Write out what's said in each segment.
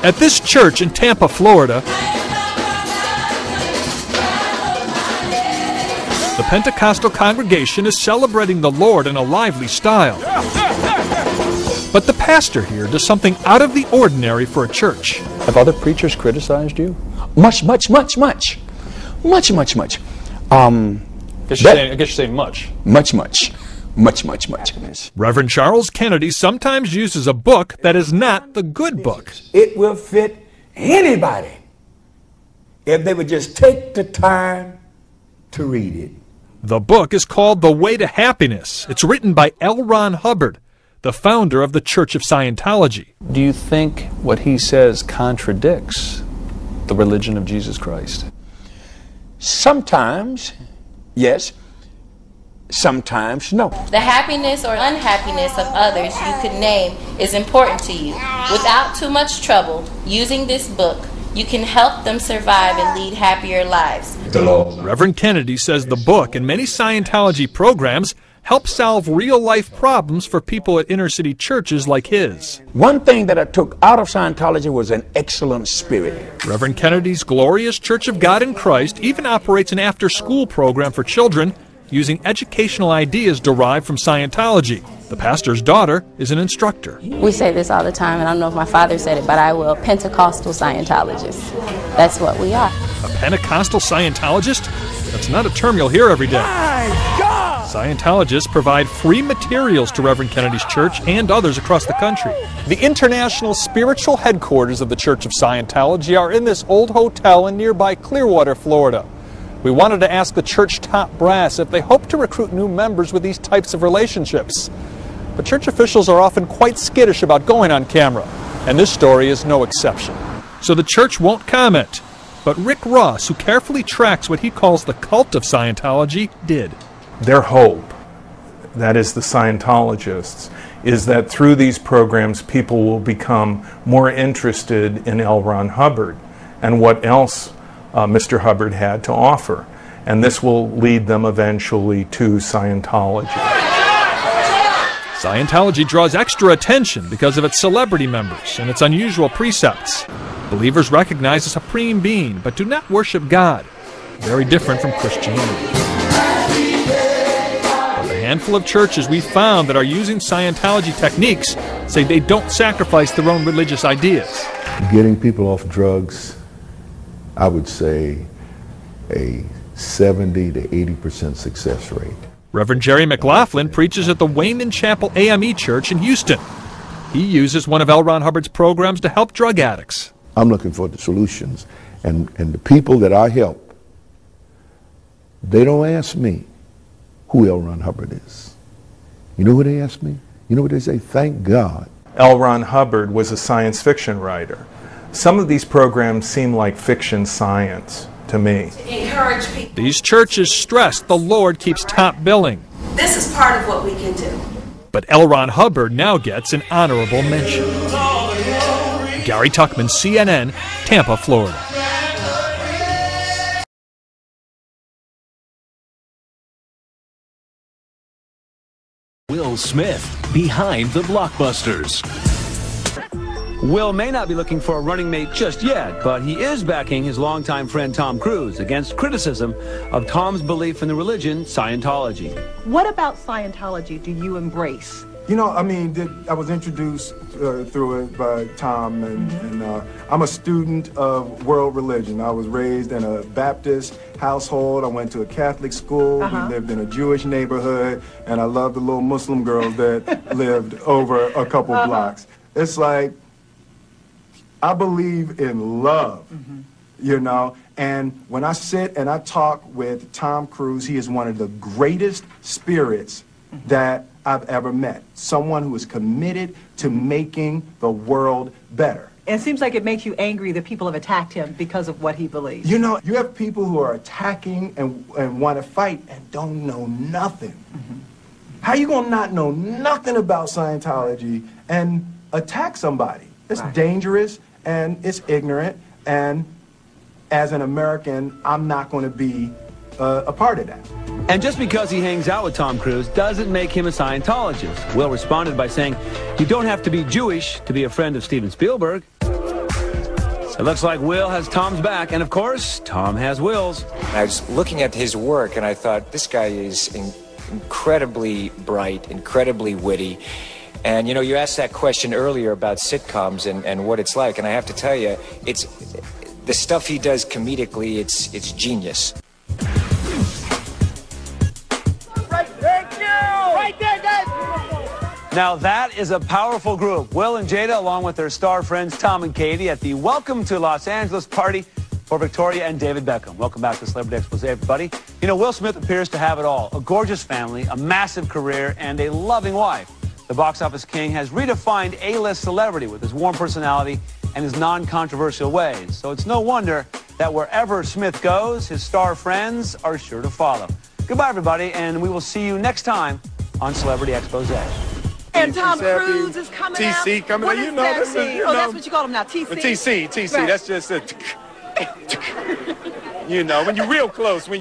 At this church in Tampa, Florida, the Pentecostal congregation is celebrating the Lord in a lively style. But the pastor here does something out of the ordinary for a church. Have other preachers criticized you? Much. I guess you're saying much. Much. Reverend Charles Kennedy sometimes uses a book that is not the good book. It will fit anybody if they would just take the time to read it. The book is called The Way to Happiness. It's written by L. Ron Hubbard, the founder of the Church of Scientology. Do you think what he says contradicts the religion of Jesus Christ? Sometimes, yes. Sometimes, no. The happiness or unhappiness of others you could name is important to you. Without too much trouble, using this book, you can help them survive and lead happier lives. Reverend Kennedy says the book and many Scientology programs help solve real-life problems for people at inner-city churches like his. One thing that I took out of Scientology was an excellent spirit. Reverend Kennedy's Glorious Church of God in Christ even operates an after-school program for children using educational ideas derived from Scientology. The pastor's daughter is an instructor. We say this all the time, and I don't know if my father said it, but I will, Pentecostal Scientologists. That's what we are. A Pentecostal Scientologist? That's not a term you'll hear every day. My God! Scientologists provide free materials to Reverend Kennedy's church and others across the country. The international spiritual headquarters of the Church of Scientology are in this old hotel in nearby Clearwater, Florida. We wanted to ask the church top brass if they hope to recruit new members with these types of relationships. But church officials are often quite skittish about going on camera, and this story is no exception. So the church won't comment. But Rick Ross, who carefully tracks what he calls the cult of Scientology, did. Their hope, that is the Scientologists, is that through these programs people will become more interested in L. Ron Hubbard and what else Mr. Hubbard had to offer. And this will lead them eventually to Scientology. Scientology draws extra attention because of its celebrity members and its unusual precepts. Believers recognize a supreme being, but do not worship God. Very different from Christianity. But the handful of churches we found that are using Scientology techniques say they don't sacrifice their own religious ideas. Getting people off drugs, I would say a 70 to 80% success rate. Reverend Jerry McLaughlin preaches at the Wayman Chapel AME Church in Houston. He uses one of L. Ron Hubbard's programs to help drug addicts. I'm looking for the solutions, and the people that I help, they don't ask me who L. Ron Hubbard is. You know who they ask me? You know what they say? Thank God. L. Ron Hubbard was a science fiction writer. Some of these programs seem like fiction science to me. Encourage people. These churches stress the Lord keeps top billing. This is part of what we can do. But L. Ron Hubbard now gets an honorable mention. Gary Tuckman, CNN, Tampa, Florida. Will Smith, behind the blockbusters. Will may not be looking for a running mate just yet, but he is backing his longtime friend Tom Cruise against criticism of Tom's belief in the religion Scientology. What about Scientology do you embrace? You know, I mean, I was introduced through it by Tom, and I'm a student of world religion. I was raised in a Baptist household. I went to a Catholic school. We lived in a Jewish neighborhood, and I loved the little Muslim girls that lived over a couple blocks. It's like, I believe in love, you know, and when I sit and I talk with Tom Cruise, he is one of the greatest spirits that I've ever met. Someone who is committed to making the world better. And it seems like it makes you angry that people have attacked him because of what he believes. You know, you have people who are attacking and want to fight and don't know nothing. How you gonna not know nothing about Scientology and attack somebody? It's dangerous and it's ignorant, and as an American, I'm not going to be a part of that. And just because he hangs out with Tom Cruise doesn't make him a Scientologist. Will responded by saying, you don't have to be Jewish to be a friend of Steven Spielberg. It looks like Will has Tom's back, and of course, Tom has Will's. I was looking at his work, and I thought, this guy is incredibly bright, incredibly witty. And, you know, you asked that question earlier about sitcoms and what it's like, and I have to tell you, it's the stuff he does comedically, it's genius. Now that is a powerful group. Will and Jada, along with their star friends Tom and Katie, at the Welcome to Los Angeles party for Victoria and David Beckham. Welcome back to Celebrity Expose, everybody. You know, Will Smith appears to have it all. A gorgeous family, a massive career, and a loving wife. The box office king has redefined A-list celebrity with his warm personality and his non-controversial ways. So it's no wonder that wherever Smith goes, his star friends are sure to follow. Goodbye, everybody, and we will see you next time on Celebrity Expose. And Tom Cruise is coming out. TC coming out. You know, this is, oh, that's what you call him now, TC? TC. Right. That's just a... You know, when you're real close, A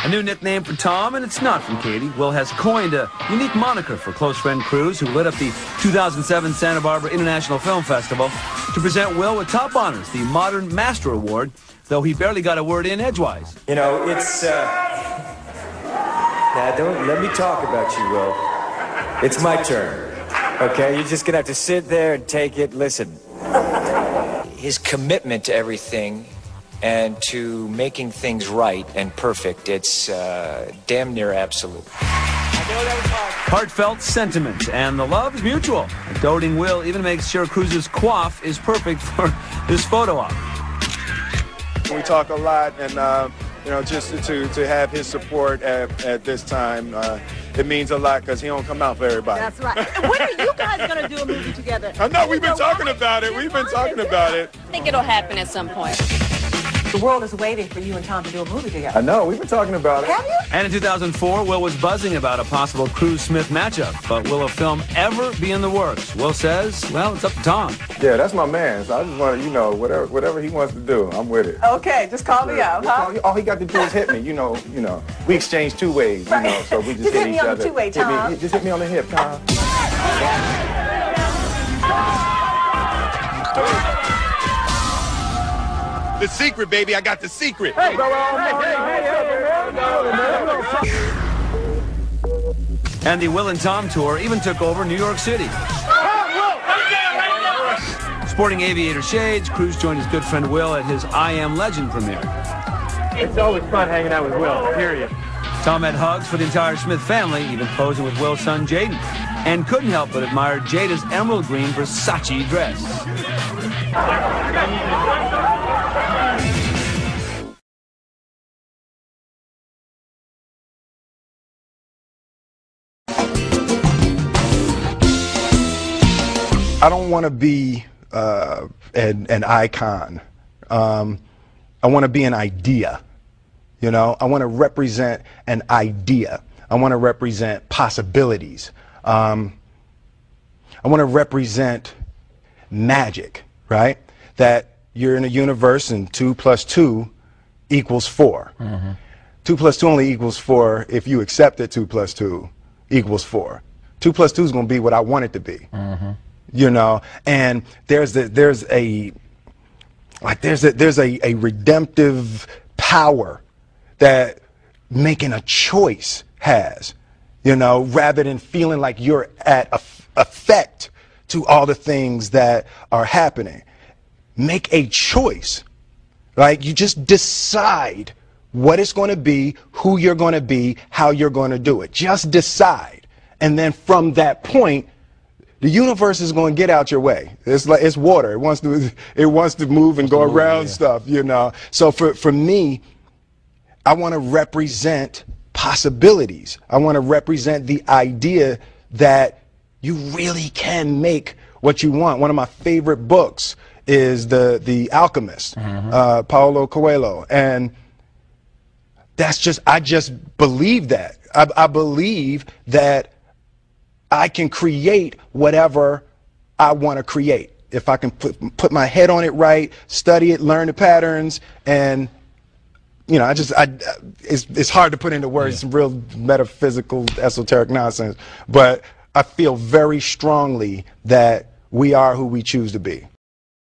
new nickname for Tom, and it's not from Katie. Will has coined a unique moniker for close friend Cruise, who lit up the 2007 Santa Barbara International Film Festival to present Will with top honors, the Modern Master Award, though he barely got a word in edgewise. You know, it's... Now, don't let me talk about you, Will. It's my turn, okay? You're just going to have to sit there and take it. Listen, his commitment to everything and to making things right and perfect, it's damn near absolute. Heartfelt sentiment, and the love is mutual. A doting Will even makes sure Cruise's coif is perfect for this photo op. We talk a lot, and you know, just to have his support at this time, it means a lot because he don't come out for everybody. That's right. When are you guys going to do a movie together? I know, we've been talking about it. We've been talking about it. I think it'll happen at some point. The world is waiting for you and Tom to do a movie together. I know, we've been talking about it. Have you? And in 2004, Will was buzzing about a possible Cruise-Smith matchup. But will a film ever be in the works? Will says, well, it's up to Tom. Yeah, that's my man. So I just want to, you know, whatever he wants to do, I'm with it. Okay, just call me out, huh? All he got to do is hit me. You know. We exchange two ways, you know, so we just hit each other. Just hit me on the two-way, Tom. Just hit me on the hip, Tom. the secret, baby. I got the secret. Hey, And the Will and Tom tour even took over New York City. Sporting aviator shades, Cruise joined his good friend Will at his I Am Legend premiere. It's always fun hanging out with Will, period. Tom had hugs for the entire Smith family, even posing with Will's son Jaden, and couldn't help but admire Jada's emerald green Versace dress. I don't want to be an icon. I want to be an idea. You know, I want to represent an idea. I want to represent possibilities. I want to represent magic, right? That you're in a universe and 2 + 2 = 4. Mm-hmm. 2 + 2 only equals 4 if you accept that 2 + 2 = 4. 2 + 2 is going to be what I want it to be. Mm-hmm. You know, and there's a redemptive power that making a choice has, you know, rather than feeling like you're at effect to all the things that are happening. Make a choice, right? You just decide what it's going to be, who you're going to be, how you're going to do it. Just decide. And then from that point, the universe is going to get out your way. It's like it's water. It wants to move and go around stuff, you know. So for me, I want to represent possibilities. I want to represent the idea that you really can make what you want. One of my favorite books is The Alchemist, Paulo Coelho, and I just believe that. I believe that I can create whatever I want to create. If I can put my head on it right, study it, learn the patterns, and you know, it's hard to put into words, some real metaphysical, esoteric nonsense, but I feel very strongly that we are who we choose to be.